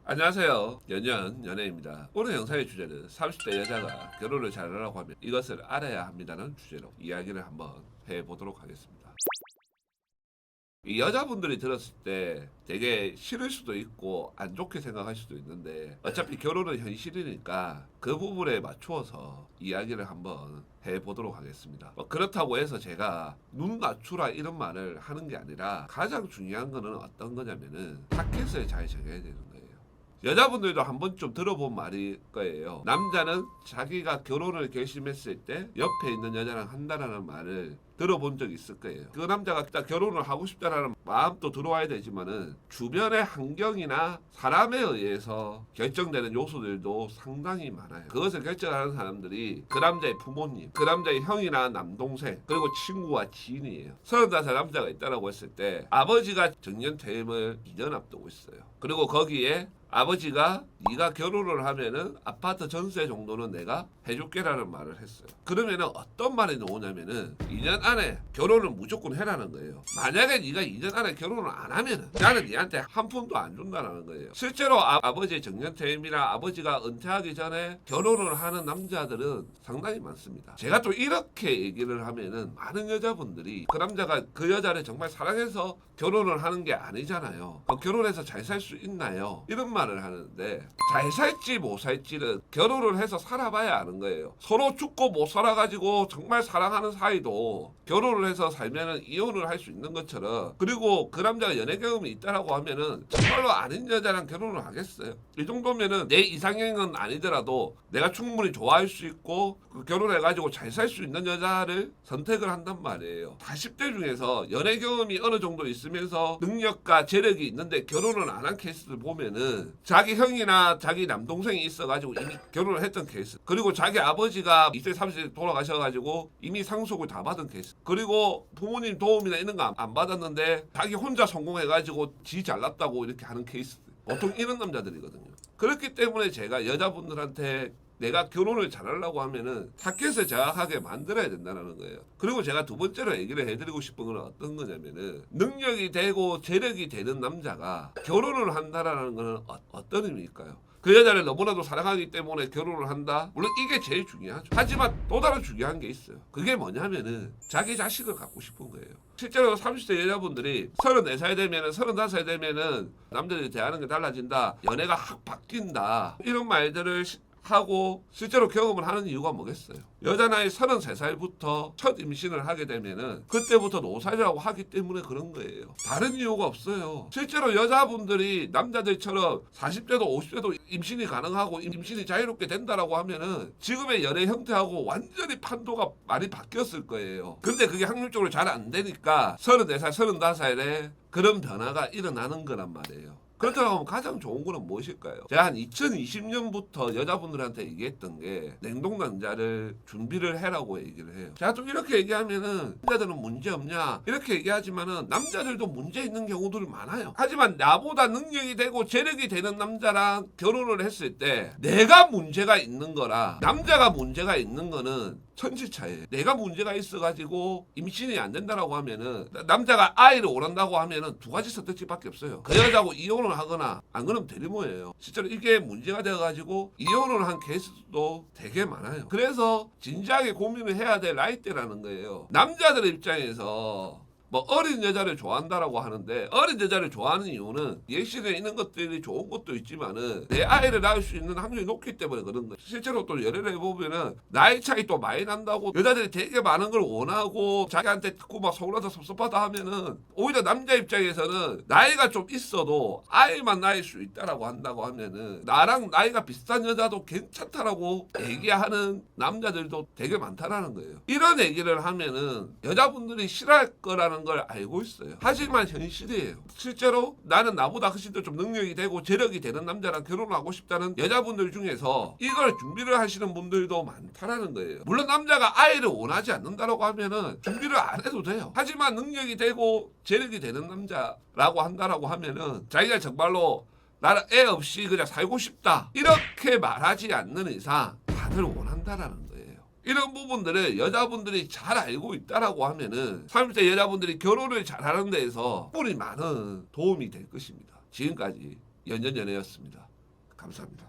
안녕하세요. 연연연예입니다. 오늘 영상의 주제는 30대 여자가 결혼을 잘하려고 하면 이것을 알아야 합니다는 주제로 이야기를 한번 해보도록 하겠습니다. 이 여자분들이 들었을 때 되게 싫을 수도 있고 안 좋게 생각할 수도 있는데 어차피 결혼은 현실이니까 그 부분에 맞추어서 이야기를 한번 해보도록 하겠습니다. 그렇다고 해서 제가 눈 낮추라 이런 말을 하는 게 아니라 가장 중요한 거는 어떤 거냐면은 타켓을 잘 정해야 되는 거예요. 여자분들도 한 번쯤 들어본 말일 거예요. 남자는 자기가 결혼을 결심했을 때 옆에 있는 여자랑 한다라는 말을 들어본 적 있을 거예요. 그 남자가 딱 결혼을 하고 싶다라는 마음도 들어와야 되지만은 주변의 환경이나 사람에 의해서 결정되는 요소들도 상당히 많아요. 그것을 결정하는 사람들이 그 남자의 부모님, 그 남자의 형이나 남동생, 그리고 친구와 지인이에요. 35살 남자가 있다라고 했을 때 아버지가 정년퇴임을 2년 앞두고 있어요. 그리고 거기에 아버지가 네가 결혼을 하면은 아파트 전세 정도는 내가 해줄게라는 말을 했어요. 그러면은 어떤 말이 나오냐면은 2년 안에 결혼을 무조건 해라는 거예요. 만약에 네가 2년 안에 결혼을 안 하면은 나는 네한테 한 푼도 안 준다는 거예요. 실제로 아버지의 정년퇴임이나 아버지가 은퇴하기 전에 결혼을 하는 남자들은 상당히 많습니다. 제가 또 이렇게 얘기를 하면은 많은 여자분들이 그 남자가 그 여자를 정말 사랑해서 결혼을 하는 게 아니잖아요. 결혼해서 잘 살 수 있나요? 이런 말을 하는데 잘 살지 못 살지는 결혼을 해서 살아봐야 아는 거예요. 서로 죽고 못 살아가지고 정말 사랑하는 사이도 결혼을 해서 살면은 이혼을 할 수 있는 것처럼, 그리고 그 남자가 연애 경험이 있다라고 하면은 정말로 아닌 여자랑 결혼을 하겠어요? 이 정도면은 내 이상형은 아니더라도 내가 충분히 좋아할 수 있고 결혼해가지고 잘 살 수 있는 여자를 선택을 한단 말이에요. 40대 중에서 연애 경험이 어느 정도 있으면서 능력과 재력이 있는데 결혼을 안 한 케이스를 보면은 자기 형이나 자기 남동생이 있어가지고 이미 결혼을 했던 케이스, 그리고 자기 아버지가 20대 30대 돌아가셔가지고 이미 상속을 다 받은 케이스, 그리고 부모님 도움이나 이런 거 안 받았는데 자기 혼자 성공해가지고 지 잘났다고 이렇게 하는 케이스, 보통 이런 남자들이거든요. 그렇기 때문에 제가 여자분들한테 내가 결혼을 잘하려고 하면은 타켓을 정확하게 만들어야 된다는 거예요. 그리고 제가 두 번째로 얘기를 해드리고 싶은 건 어떤 거냐면은 능력이 되고 재력이 되는 남자가 결혼을 한다라는 거는 어떤 의미일까요? 그 여자를 너무나도 사랑하기 때문에 결혼을 한다? 물론 이게 제일 중요하죠. 하지만 또 다른 중요한 게 있어요. 그게 뭐냐면은 자기 자식을 갖고 싶은 거예요. 실제로 30대 여자분들이 34살 되면은 35살 되면은 남자들이 대하는 게 달라진다, 연애가 확 바뀐다, 이런 말들을 하고 실제로 경험을 하는 이유가 뭐겠어요? 여자 나이 33살부터 첫 임신을 하게 되면은 그때부터 노살이라고 하기 때문에 그런 거예요. 다른 이유가 없어요. 실제로 여자분들이 남자들처럼 40대도 50대도 임신이 가능하고 임신이 자유롭게 된다라고 하면은 지금의 연애 형태하고 완전히 판도가 많이 바뀌었을 거예요. 근데 그게 확률적으로 잘 안 되니까 34살, 35살에 그런 변화가 일어나는 거란 말이에요. 그렇다고 하면 가장 좋은 거는 무엇일까요? 제가 한 2020년부터 여자분들한테 얘기했던 게 냉동난자를 준비를 해라고 얘기를 해요. 제가 좀 이렇게 얘기하면은 남자들은 문제 없냐 이렇게 얘기하지만은 남자들도 문제 있는 경우들이 많아요. 하지만 나보다 능력이 되고 재력이 되는 남자랑 결혼을 했을 때 내가 문제가 있는 거라 남자가 문제가 있는 거는 천지차예요. 내가 문제가 있어가지고 임신이 안 된다라고 하면은 남자가 아이를 원한다고 하면은 두 가지 선택지밖에 없어요. 그 여자하고 이혼을 하거나 안 그러면 되리뭐예요. 실제로 이게 문제가 되어가지고 이혼을 한 케이스도 되게 많아요. 그래서 진지하게 고민을 해야 될 나이대라는 거예요. 남자들 입장에서 뭐 어린 여자를 좋아한다라고 하는데 어린 여자를 좋아하는 이유는 예시에 있는 것들이 좋은 것도 있지만은 내 아이를 낳을 수 있는 확률이 높기 때문에 그런 거예요. 실제로 또 연애를 해보면은 나이 차이 또 많이 난다고 여자들이 되게 많은 걸 원하고 자기한테 듣고 막 서운하다 섭섭하다 하면은 오히려 남자 입장에서는 나이가 좀 있어도 아이만 낳을 수 있다라고 한다고 하면은 나랑 나이가 비슷한 여자도 괜찮다라고 얘기하는 남자들도 되게 많다라는 거예요. 이런 얘기를 하면은 여자분들이 싫어할 거라는 걸 알고 있어요. 하지만 현실이에요. 실제로 나는 나보다 훨씬 더 좀 능력이 되고 재력이 되는 남자랑 결혼하고 싶다는 여자분들 중에서 이걸 준비를 하시는 분들도 많다라는 거예요. 물론 남자가 아이를 원하지 않는다라고 하면은 준비를 안 해도 돼요. 하지만 능력이 되고 재력이 되는 남자라고 한다라고 하면은 자기가 정말로 나는 애 없이 그냥 살고 싶다 이렇게 말하지 않는 이상 다들 원한다라는 거예요. 이런 부분들을 여자분들이 잘 알고 있다라고 하면은 30대 여자분들이 결혼을 잘하는 데에서 충분히 많은 도움이 될 것입니다. 지금까지 연연연애였습니다. 감사합니다.